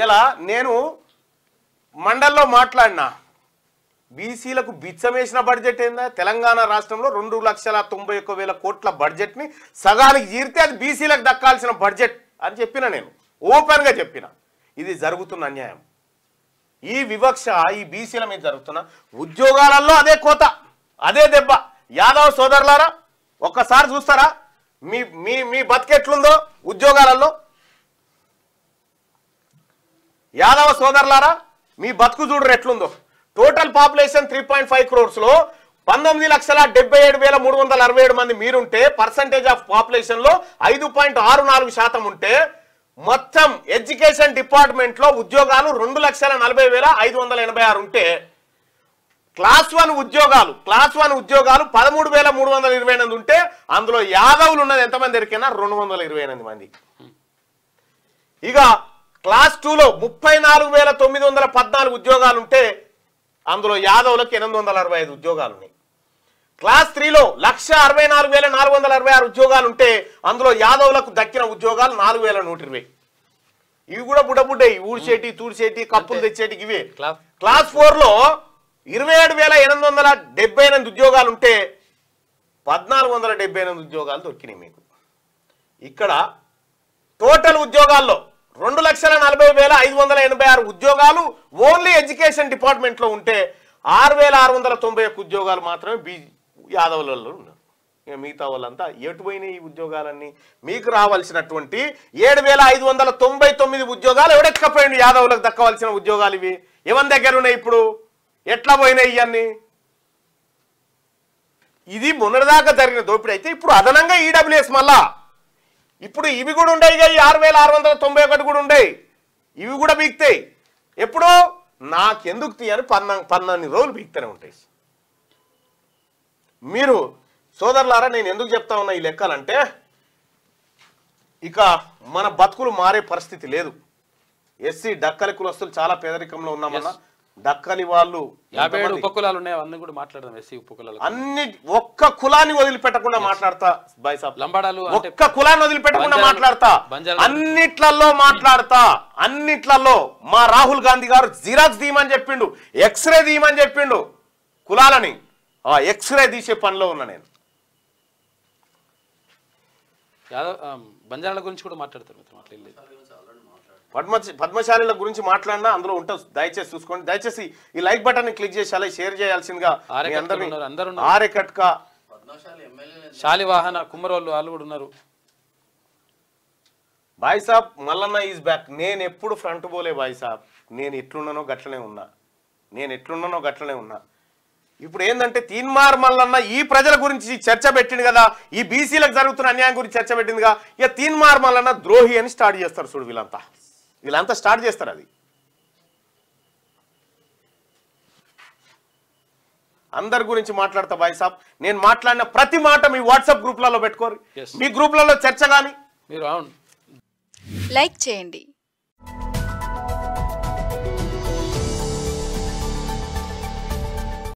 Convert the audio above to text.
ఇలా నేను మండల్లో మాట్లాడినా బీసీలకు బిచ్చమేసిన బడ్జెట్ ఏందా తెలంగాణ రాష్ట్రంలో 2,91,000 కోట్ల బడ్జెట్ని సగానికి జీరితే అది బీసీలకు దక్కాల్సిన బడ్జెట్ అని చెప్పిన నేను ఓపెన్గా చెప్పిన ఇది జరుగుతున్న అన్యాయం ఈ వివక్ష ఈ బీసీల మీద జరుగుతున్న ఉద్యోగాలలో అదే కోత అదే దెబ్బ యాదవ్ సోదరులారా ఒక్కసారి చూస్తారా మీ మీ మీ బతికెట్లుందో ఉద్యోగాలలో యాదవ సోదరులారా మీ బతుకు చూడరు ఎట్లుందో టోటల్ పాపులేషన్ 3.5 crores లో 19,77,367 మంది మీరుంటే పర్సంటేజ్ ఆఫ్ పాపులేషన్ లో 5.64% ఉంటే మొత్తం ఎడ్యుకేషన్ డిపార్ట్మెంట్ లో ఉద్యోగాలు 2,40,586 ఉంటే క్లాస్ 1 ఉద్యోగాలు 13,328 ఉంటే అందులో యాదవులు ఉన్నది ఎంతమంది ఎరికైనా 228 మంది ఇక క్లాస్ 2లో 34,914 ఉద్యోగాలు ఉంటే అందులో యాదవులకు 865 ఉద్యోగాలు ఉన్నాయి క్లాస్ 3లో 1,64,466 ఉద్యోగాలు ఉంటే అందులో యాదవులకు దక్కిన ఉద్యోగాలు 4,120 ఇవి కూడా బుడబుడ్డాయి ఊడ్చేటి తూడ్చేటి కప్పులు తెచ్చేటి ఇవే క్లాస్ 4లో 27,878 ఉద్యోగాలు ఉంటే 1,478 ఉద్యోగాలు దొరికినాయి మీకు ఇక్కడ టోటల్ ఉద్యోగాల్లో 2,40,586 ఉద్యోగాలు ఓన్లీ ఎడ్యుకేషన్ డిపార్ట్మెంట్ లో ఉంటే 6,691 ఉద్యోగాలు మాత్రమే యాదవులలో ఉన్నారు ఇక మిగతా వాళ్ళంతా ఎటుపోయిన ఈ ఉద్యోగాలన్నీ మీకు రావాల్సినటువంటి 7,599 ఉద్యోగాలు ఎవడెక్కపోయింది యాదవులకు దక్కవలసిన ఉద్యోగాలు ఇవి ఎవరి దగ్గర ఉన్నాయి ఇప్పుడు ఎట్లా పోయినాయి ఇవన్నీ ఇది మొన్నటిదాకా జరిగిన దోపిడీ అయితే ఇప్పుడు అదనంగా ఈడబ్ల్యూఎస్ మళ్ళా ఇప్పుడు ఇవి కూడా ఉండేవి 6,691 కూడా ఉండేవి ఇవి కూడా బీక్తాయి ఎప్పుడు నాకెందుకు తీయని 12 రోజులు బీక్తూనే ఉంటాయి మీరు సోదరులారా నేను ఎందుకు చెప్తా ఉన్నా ఈ లెక్కలంటే ఇక మన బతుకులు మారే పరిస్థితి లేదు ఎస్సీ డక్కలి కులస్తులు చాలా పేదరికంలో ఉన్నామన్నా దక్కలి వాళ్ళు 57 ఉపకులాలు ఉన్నాయి అన్ని కూడా మాట్లాడదాం ఎస్సీ ఉపకులాలు అన్ని ఒక్క కులాన్ని వదిలిపెట్టకుండా మాట్లాడతా బాయ్ సాబ్ లంబాడాలు ఒక్క కులాన్ని వదిలిపెట్టకుండా మాట్లాడతా అన్నిట్లలో మాట్లాడతా అన్నిట్లలో మా రాహుల్ గాంధీ గారు జిరాక్స్ తీయమని చెప్పిండు ఎక్స్రే తీయమని చెప్పిండు కులాలని ఆ ఎక్స్రే తీసే పనిలో ఉన్నా నేను బంజారాల గురించి కూడా మాట్లాడతారు పద్మశాలిల గురించి మాట్లాడినా అందులో ఉంటుంది దయచేసి చూసుకోండి దయచేసి ఈ లైక్ బటన్ ని క్లిక్ చేసి అలా షేర్ చేయాల్సిందిగా ఆరేకట్క శాలివాహన కుమ్మరోళ్ళు వాళ్ళు కూడా ఉన్నారు బాయ్ సాబ్ మల్లన్న ఈజ్ బ్యాక్ నేను ఎప్పుడు ఫ్రంట్ పోలే బాయ్ సాబ్ నేను ఎట్లున్నానో గట్లనే ఉన్నా ఇప్పుడు ఏంటంటే తీన్మార్ మల్లన్న ఈ ప్రజల గురించి చర్చ పెట్టింది కదా ఈ బీసీలకు జరుగుతున్న అన్యాయం గురించి చర్చ పెట్టిందిగా ఇక తీన్మార్ మల్లన్న ద్రోహి అని స్టార్ట్ చేస్తారు చూడు వీళ్ళంతా స్టార్ట్ చేస్తారు అది అందరి గురించి మాట్లాడతా బాయ్ సాబ్ నేను మాట్లాడిన ప్రతి మాట మీ వాట్సాప్ గ్రూప్లలో పెట్టుకోరు మీ గ్రూప్లలో చర్చ కానీ లైక్ చేయండి